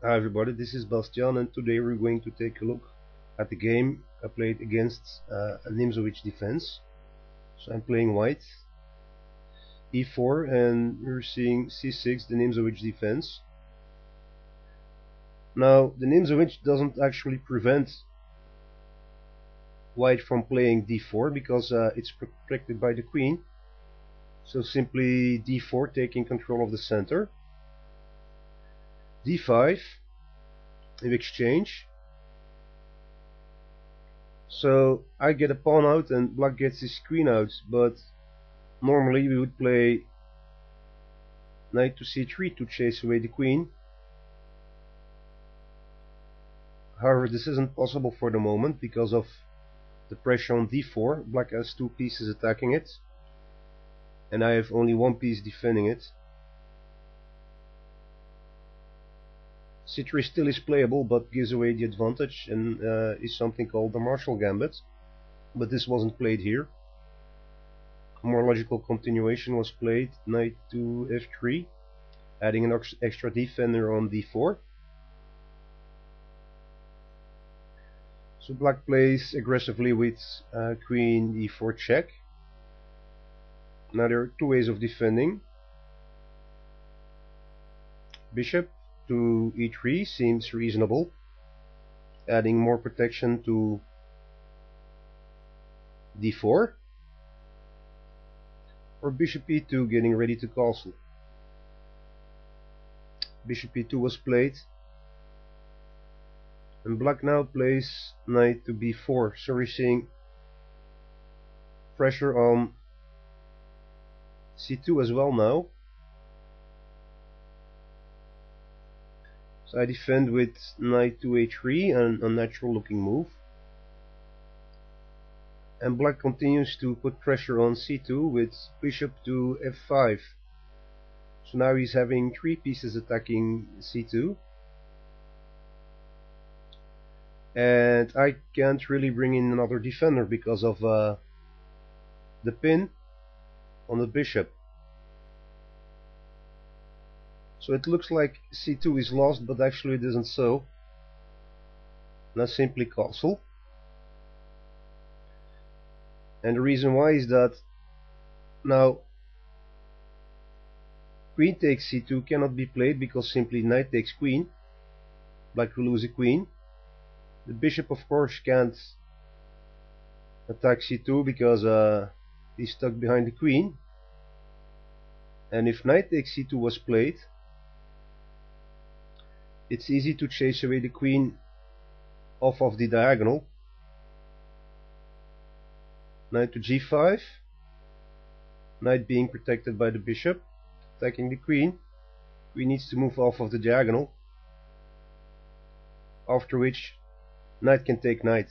Hi everybody, this is Bastiaan, and today we're going to take a look at the game I played against a Nimzowitsch defense. So I'm playing white, e4, and we're seeing c6, the Nimzowitsch defense. Now, the Nimzowitsch doesn't actually prevent white from playing d4 because it's protected by the queen. So simply d4, taking control of the center. d5 in exchange. So I get a pawn out and black gets his queen out, but normally we would play knight to c3 to chase away the queen. However, this isn't possible for the moment because of the pressure on d4. Black has two pieces attacking it, and I have only one piece defending it. c3 still is playable, but gives away the advantage and is something called the Marshall Gambit, but this wasn't played here. A more logical continuation was played, knight to f3, adding an extra defender on d4. So black plays aggressively with queen e4 check. Now there are two ways of defending. Bishop to e3 seems reasonable, adding more protection to d4. Or bishop e2, getting ready to castle. Bishop e2 was played, and black now plays knight to b4, so we're seeing pressure on c2 as well now. So I defend with knight to a3, an unnatural looking move, and black continues to put pressure on c2 with bishop to f5. So now he's having three pieces attacking c2, and I can't really bring in another defender because of the pin on the bishop. So it looks like c2 is lost, but actually it isn't so. Now simply castle. And the reason why is that now queen takes c2 cannot be played because simply knight takes queen. Black will lose a queen. The bishop of course can't attack c2 because he's stuck behind the queen. And if knight takes c2 was played, it's easy to chase away the queen off of the diagonal. Knight to g5, knight being protected by the bishop, attacking the queen. Queen needs to move off of the diagonal, after which knight can take knight.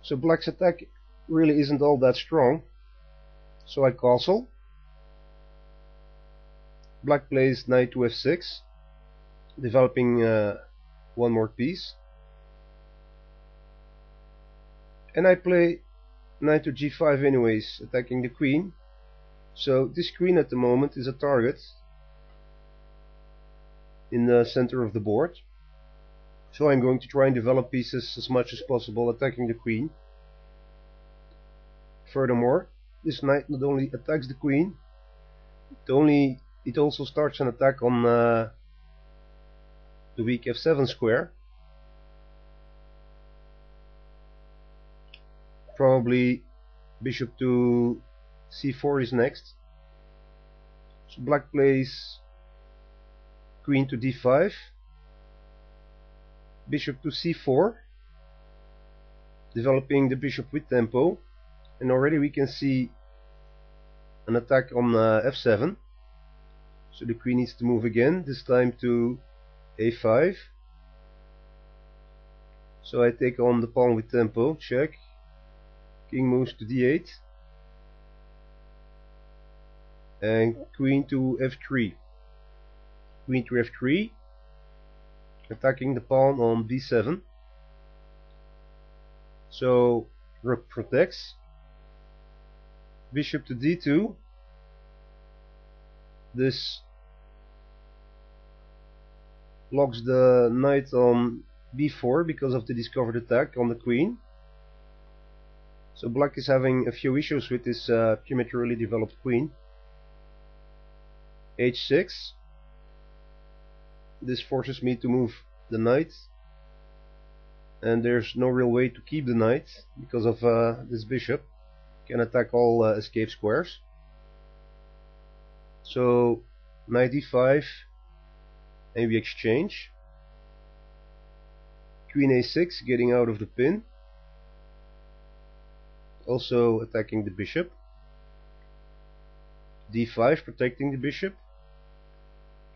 So black's attack really isn't all that strong, so I castle. Black plays knight to f6, developing one more piece, and I play knight to g5 anyways, attacking the queen. So this queen at the moment is a target in the center of the board, so I'm going to try and develop pieces as much as possible, attacking the queen. Furthermore, this knight not only attacks the queen, it also starts an attack on the weak f7 square. Probably bishop to c4 is next. So black plays queen to d5, bishop to c4, developing the bishop with tempo, and already we can see an attack on f7. So the queen needs to move again, this time to a5. So I take on the pawn with tempo, check. King moves to d8, and queen to f3. Queen to f3, attacking the pawn on b7. So rook protects. Bishop to d2. This blocks the knight on b4 because of the discovered attack on the queen. So black is having a few issues with this prematurely developed queen. h6. This forces me to move the knight, and there's no real way to keep the knight because of this bishop can attack all escape squares. So knight e5, and we exchange. Queen a6 getting out of the pin, also attacking the bishop. d5 protecting the bishop.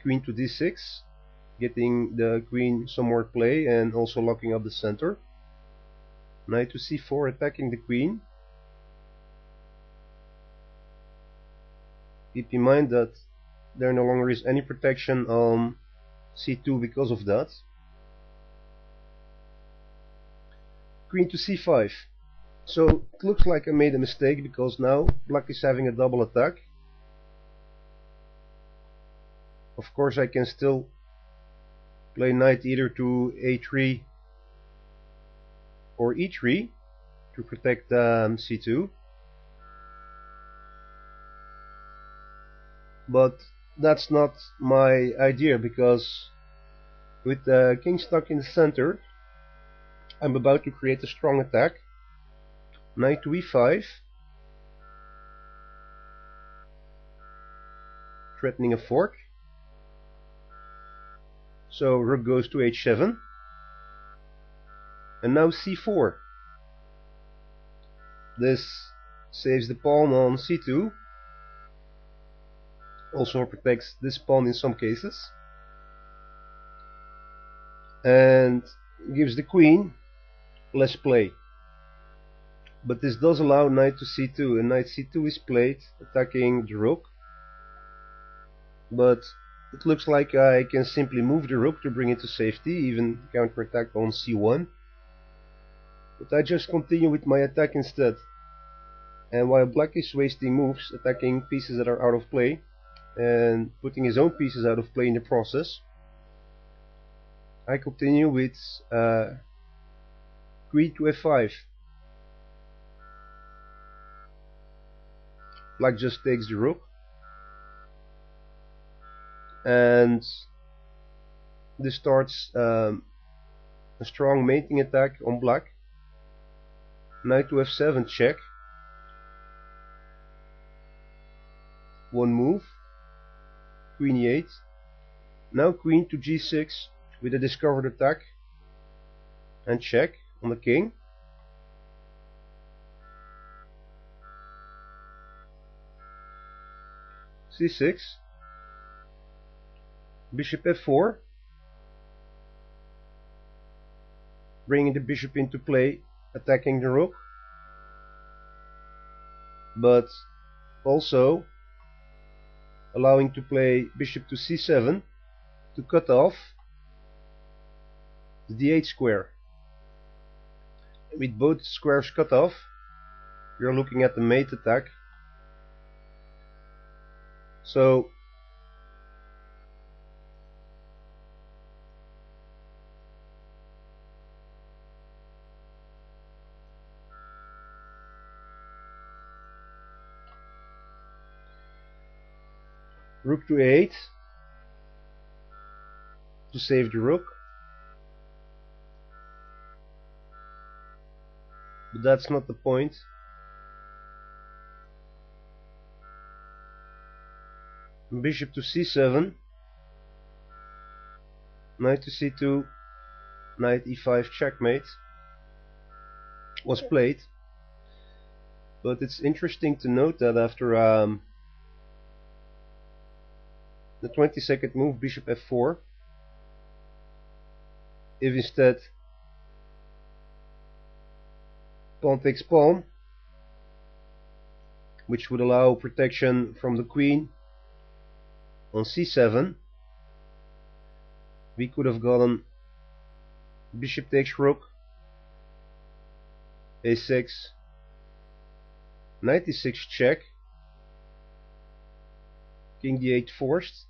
Queen to d6, getting the queen some more play and also locking up the center. Knight to c4 attacking the queen. Keep in mind that there no longer is any protection on c2 because of that. Queen to c5. So it looks like I made a mistake because now black is having a double attack. Of course I can still play knight either to a3 or e3 to protect c2. But that's not my idea, because with the king stuck in the center, I'm about to create a strong attack. Knight to e5, threatening a fork. So rook goes to h7, and now c4. This saves the pawn on c2, also protects this pawn in some cases, and gives the queen less play. But this does allow knight to c2, and knight c2 is played, attacking the rook. But it looks like I can simply move the rook to bring it to safety, even counterattack on c1. But I just continue with my attack instead. And while black is wasting moves, attacking pieces that are out of play, and putting his own pieces out of play in the process, I continue with queen to f5. Black just takes the rook, and this starts a strong mating attack on black. Knight to f7 check. One move. Queen e8. Now queen to g6 with a discovered attack and check on the king. c6. Bishop f4, bringing the bishop into play, attacking the rook, but also allowing to play bishop to c7 to cut off the d8 square. With both squares cut off, we are looking at the mate attack. So rook to a8 to save the rook, but that's not the point. Bishop to c7, knight to c2, knight e5 checkmate was played. But it's interesting to note that after the 22nd move, bishop f4, if instead pawn takes pawn, which would allow protection from the queen on c7, we could have gotten bishop takes rook, a6, knight e6 check, king d8 forced,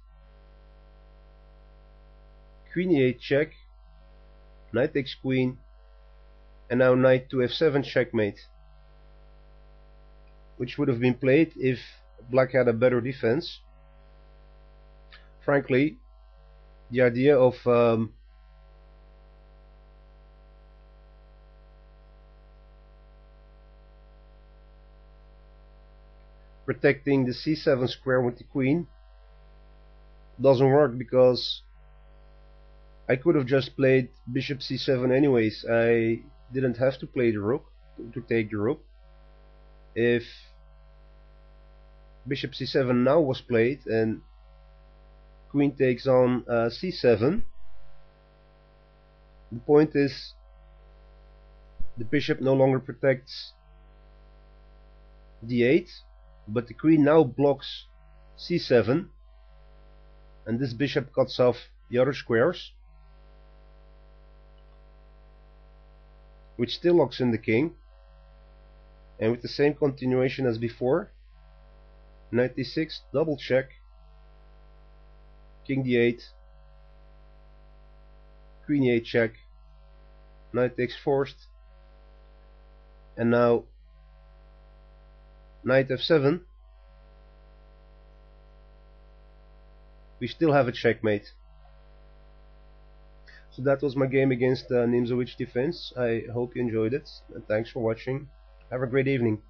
queen e8 check, knight takes queen, and now knight to f7 checkmate, which would have been played if black had a better defense. Frankly, the idea of protecting the c7 square with the queen doesn't work, because I could have just played bishop c7 anyways. I didn't have to play the rook to take the rook. If bishop c7 now was played and queen takes on c7, the point is the bishop no longer protects d8, but the queen now blocks c7, and this bishop cuts off the other squares, which still locks in the king. And with the same continuation as before, knight d6, double check, king d8, queen e8 check, knight takes forced, and now knight f7. We still have a checkmate. So that was my game against Nimzowitsch defense. I hope you enjoyed it, and thanks for watching. Have a great evening.